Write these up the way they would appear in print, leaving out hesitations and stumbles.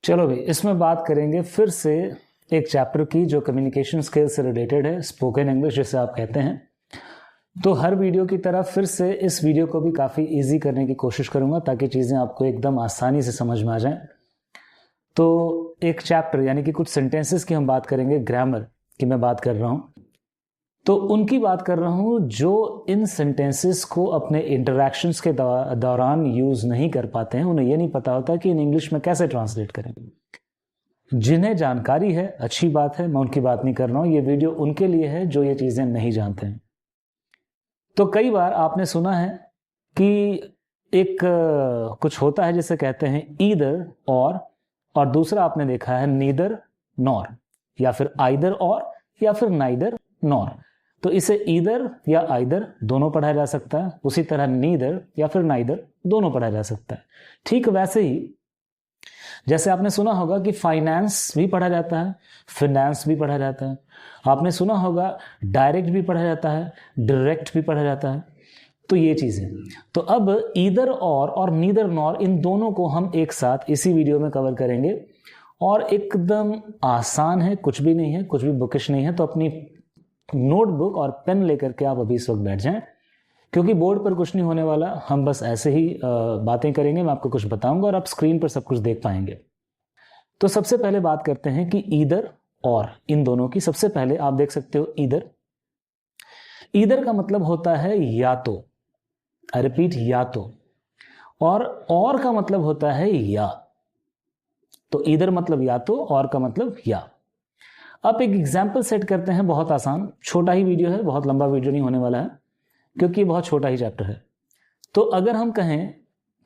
चलो भाई, इसमें बात करेंगे फिर से एक चैप्टर की जो कम्युनिकेशन स्किल्स से रिलेटेड है, स्पोकन इंग्लिश जिसे आप कहते हैं। तो हर वीडियो की तरह फिर से इस वीडियो को भी काफ़ी इजी करने की कोशिश करूंगा ताकि चीज़ें आपको एकदम आसानी से समझ में आ जाएं। तो एक चैप्टर यानी कि कुछ सेंटेंसेस की हम बात करेंगे, ग्रामर की मैं बात कर रहा हूँ। तो उनकी बात कर रहा हूँ जो इन सेंटेंसेस को अपने इंटरैक्शंस के दौरान यूज़ नहीं कर पाते हैं, उन्हें ये नहीं पता होता कि इन इंग्लिश में कैसे ट्रांसलेट करें। जिन्हें जानकारी है अच्छी बात है, मैं उनकी बात नहीं कर रहा हूँ, ये वीडियो उनके लिए है जो ये चीज़ें नहीं जानते हैं। तो कई बार आपने सुना है कि एक कुछ होता है जिसे कहते हैं ईदर और दूसरा आपने देखा है नीदर नॉर, या फिर आइदर और या फिर नाइदर नॉर। तो इसे ईदर या आइदर दोनों पढ़ा जा सकता है, उसी तरह नीदर या फिर नाइदर दोनों पढ़ा जा सकता है। ठीक वैसे ही जैसे आपने सुना होगा कि फाइनेंस भी पढ़ा जाता है, फिनेंस भी पढ़ा जाता है। आपने सुना होगा डायरेक्ट भी पढ़ा जाता है, डायरेक्ट भी पढ़ा जाता है। तो ये चीज़ें, तो अब ईदर और नीदर नॉर, इन दोनों को हम एक साथ इसी वीडियो में कवर करेंगे। और एकदम आसान है, कुछ भी नहीं है, कुछ भी बुकिश नहीं है। तो अपनी नोटबुक और पेन लेकर के आप अभी इस वक्त बैठ जाएं, क्योंकि बोर्ड पर कुछ नहीं होने वाला, हम बस ऐसे ही बातें करेंगे। मैं आपको कुछ बताऊंगा और आप स्क्रीन पर सब कुछ देख पाएंगे। तो सबसे पहले बात करते हैं कि ईदर और, इन दोनों की। सबसे पहले आप देख सकते हो ईदर। ईदर का मतलब होता है या तो, आई रिपीट, या तो। और का मतलब होता है या। तो ईदर मतलब या तो, और का मतलब या। अब एक एग्जाम्पल सेट करते हैं, बहुत आसान, छोटा ही वीडियो है, बहुत लंबा वीडियो नहीं होने वाला है क्योंकि बहुत छोटा ही चैप्टर है। तो अगर हम कहें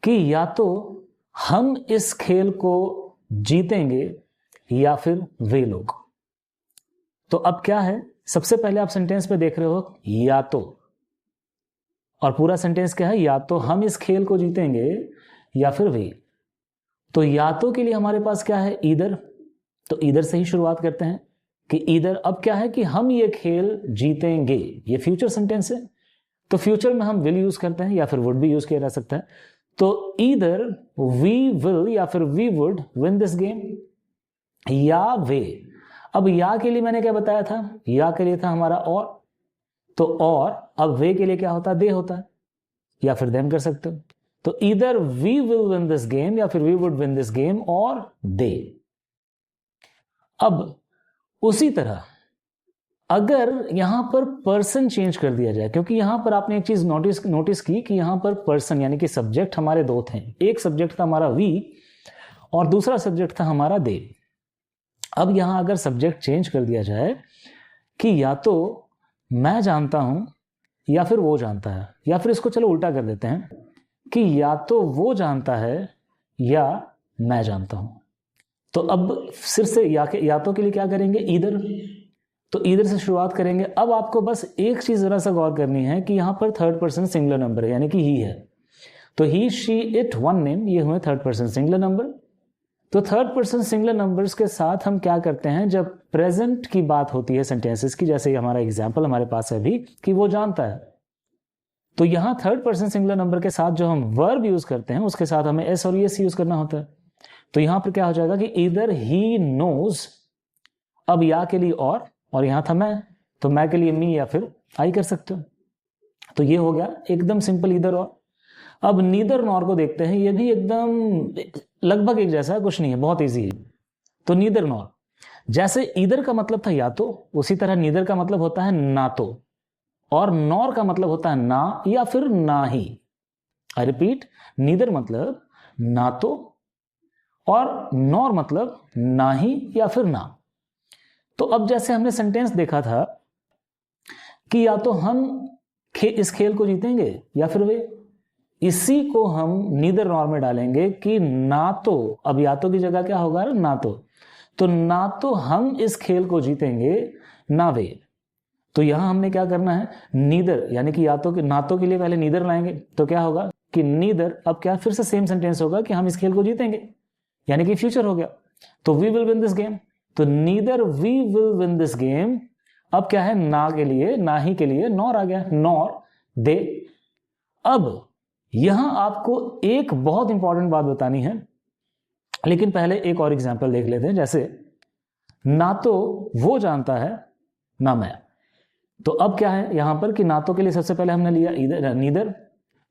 कि या तो हम इस खेल को जीतेंगे या फिर वे लोग, तो अब क्या है, सबसे पहले आप सेंटेंस में देख रहे हो या तो, और पूरा सेंटेंस क्या है, या तो हम इस खेल को जीतेंगे या फिर वे। तो या तो के लिए हमारे पास क्या है, ईदर। तो ईदर से ही शुरुआत करते हैं कि ईदर, अब क्या है कि हम ये खेल जीतेंगे, ये फ्यूचर सेंटेंस है। तो फ्यूचर में हम विल यूज करते हैं या फिर वुड भी यूज किया जा सकता है। तो ईदर वी विल या फिर we would win this game, या वे। अब या के लिए मैंने क्या बताया था, या के लिए था हमारा और। तो और, अब वे के लिए क्या होता है, दे होता है, या फिर देम कर सकते हो। तो either we will win this game या फिर we would win this game, और दे। अब उसी तरह अगर यहां पर पर्सन चेंज कर दिया जाए, क्योंकि यहां पर आपने एक चीज नोटिस की कि यहां पर पर्सन यानी कि सब्जेक्ट हमारे दो थे। एक सब्जेक्ट था हमारा वी और दूसरा सब्जेक्ट था हमारा दे। अब यहां अगर सब्जेक्ट चेंज कर दिया जाए कि या तो मैं जानता हूं या फिर वो जानता है, या फिर इसको चलो उल्टा कर देते हैं कि या तो वो जानता है या मैं जानता हूं। तो अब फिर से या तो के लिए क्या करेंगे, ईदर। तो ईदर से शुरुआत करेंगे। अब आपको बस एक चीज जरा सा गौर करनी है कि यहां पर थर्ड पर्सन सिंगुलर नंबर है, यानी कि ही है। तो ही, शी, इट, वन नेम, ये हुए थर्ड पर्सन सिंगुलर नंबर। तो थर्ड पर्सन सिंगुलर नंबर्स के साथ हम क्या करते हैं, जब प्रेजेंट की बात होती है सेंटेंसेस की, जैसे हमारा एग्जाम्पल हमारे पास है अभी कि वो जानता है, तो यहां थर्ड पर्सन सिंगुलर नंबर के साथ जो हम वर्ब यूज करते हैं उसके साथ हमें एस और एस यूज करना होता है। तो यहां पर क्या हो जाएगा कि ईदर ही नोज, अब या के लिए और यहां था मैं, तो मैं के लिए मी या फिर आई कर सकते हो। तो ये हो गया एकदम सिंपल ईदर और। अब नीदर नॉर को देखते हैं, ये भी एकदम लगभग एक जैसा है, कुछ नहीं है, बहुत इजी है। तो नीदर नॉर, जैसे ईदर का मतलब था या तो, उसी तरह नीदर का मतलब होता है ना तो, और नॉर का मतलब होता है ना या फिर ना ही। आई रिपीट, नीदर मतलब ना तो और नॉर मतलब ना ही या फिर ना। तो अब जैसे हमने सेंटेंस देखा था कि या तो हम इस खेल को जीतेंगे या फिर वे, इसी को हम नीदर नॉर में डालेंगे कि ना तो, अब या तो की जगह क्या होगा, ना तो ना तो हम इस खेल को जीतेंगे ना वे। तो यहां हमने क्या करना है, नीदर यानी कि या तो ना तो के लिए पहले नीदर लाएंगे, तो क्या होगा कि नीदर, अब क्या फिर से सेम सेंटेंस होगा कि हम इस खेल को जीतेंगे, यानी कि फ्यूचर हो गया। तो we will win this game, तो neither we will win this game. अब क्या है, ना के लिए, ना ही के लिए नॉर आ गया, नॉर दे। अब यहां आपको एक बहुत इंपॉर्टेंट बात बतानी है लेकिन पहले एक और एग्जाम्पल देख लेते हैं, जैसे ना तो वो जानता है ना मैं। तो अब क्या है यहां पर कि ना तो के लिए सबसे पहले हमने लिया ईदर, नीदर,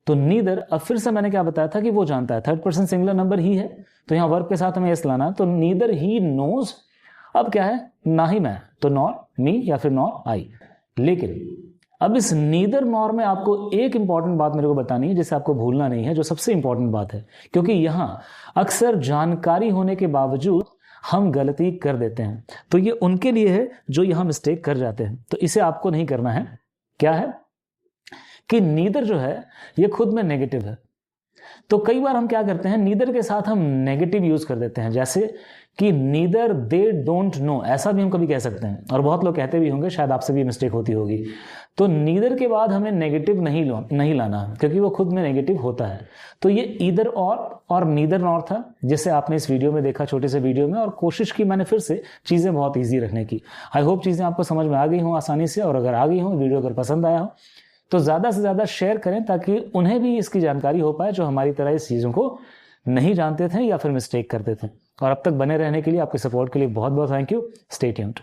तो नीदर। अब फिर से मैंने क्या बताया था कि वो जानता है, थर्ड पर्सन सिंगुलर नंबर ही है, तो यहां वर्ब के साथ हमें एस लाना है, तो नीदर ही नोज। अब क्या है, ना ही मैं, तो नॉर मी या फिर नॉर आई। लेकिन अब इस नीदर नॉर में आपको एक इंपॉर्टेंट बात मेरे को बतानी है, जिसे आपको भूलना नहीं है, जो सबसे इंपॉर्टेंट बात है, क्योंकि यहां अक्सर जानकारी होने के बावजूद हम गलती कर देते हैं। तो ये उनके लिए है जो यहां मिस्टेक कर जाते हैं, तो इसे आपको नहीं करना है। क्या है कि नीदर जो है ये खुद में नेगेटिव है, तो कई बार हम क्या करते हैं, नीदर के साथ हम नेगेटिव यूज कर देते हैं, जैसे कि नीदर दे डोंट नो, ऐसा भी हम कभी कह सकते हैं, और बहुत लोग कहते भी होंगे, शायद आपसे भी मिस्टेक होती होगी। तो नीदर के बाद हमें नेगेटिव नहीं लाना, क्योंकि वो खुद में नेगेटिव होता है। तो ये ईदर और नीदर नॉर था, जिसे आपने इस वीडियो में देखा, छोटे से वीडियो में, और कोशिश की मैंने फिर से चीजें बहुत ईजी रखने की। आई होप चीजें आपको समझ में आ गई हों आसानी से, और अगर आ गई हों, वीडियो अगर पसंद आया हो तो ज़्यादा से ज़्यादा शेयर करें, ताकि उन्हें भी इसकी जानकारी हो पाए जो हमारी तरह इस चीज़ों को नहीं जानते थे या फिर मिस्टेक करते थे। और अब तक बने रहने के लिए, आपके सपोर्ट के लिए बहुत बहुत थैंक यू। Stay tuned.